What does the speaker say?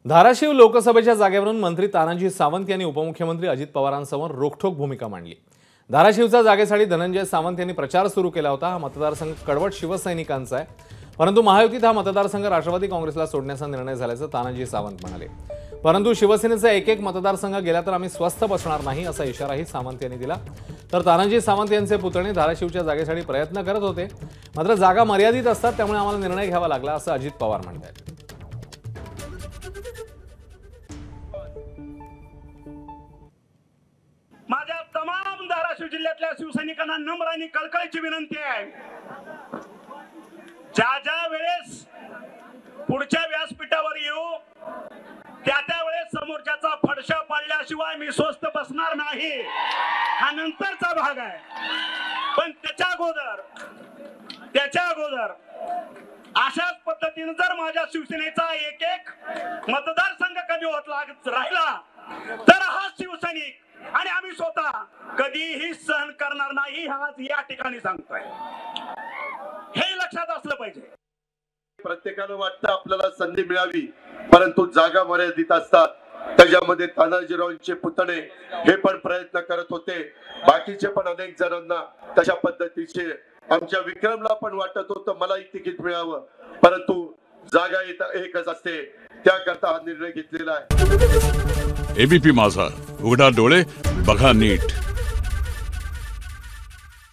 धाराशिव लोकसभेच्या जागेवरून मंत्री तानाजी सावंत यांनी उपमुख्यमंत्री अजित पवारांसमोर रोखठोक भूमिका मांडली। धाराशिवच्या जागेसाठी धनंजय सावंत यांनी प्रचार सुरू केला होता। हा मतदारसंघ कडवट शिवसैनिकांचा आहे, परंतु महायुतीत हा मतदारसंघ राष्ट्रवादी काँग्रेसला सोडण्याचा निर्णय झाल्याचं तानाजी सावंत म्हणाले। परंतु शिवसेनेचा एक मतदारसंघ गेला तर आम्ही स्वस्थ बसणार नाही असा इशाराही सावंत यांनी दिला। तर तानाजी सावंत यांचे पुतणे धाराशिवच्या जागेसाठी प्रयत्न करत होते, मात्र जागा मर्यादित असतात, त्यामुळे आम्हाला निर्णय घ्यावा लागला असं अजित पवार म्हणतात। माझ्या तमाम धाराशिव जिल्ह्यातल्या शिवसैनिकांना नम्र आणि कळकळीची विनंती आहे, ज्या वेळेस पुढच्या व्यासपीठावर येऊ त्या वेळेस समोरच्याचा फडशा पाडल्याशिवाय मी स्वस्थ बसणार नाही, हा नंतरचा भाग आहे। पण त्याच्या अगोदर अशाच पद्धतीने जर माझ्या शिवसेनेचा एक मतदारसंघ कमी होत राहिला तर हा शिवसैनिक आणि आम्ही स्वतः कधीही सहन करणार नाही, हा या ठिकाणी सांगतोय। हे लक्षात असलं पाहिजे। प्रत्येकाला वाटतं आपल्याला संधी मिळावी, परंतु जागा मर्यादित असतात। त्याच्यामध्ये तानाजीरावांचे पुतणे हे पण प्रयत्न करत होते, बाकीचे पण अनेक जणांना तशा पद्धतीचे आमच्या विक्रमला पण वाटत होतं मलाही तिकीट मिळावं, परंतु जागा एकच असते, त्याकरता हा निर्णय घेतलेला आहे। एबीपी माझा, उघडा डोळे बघा नीट।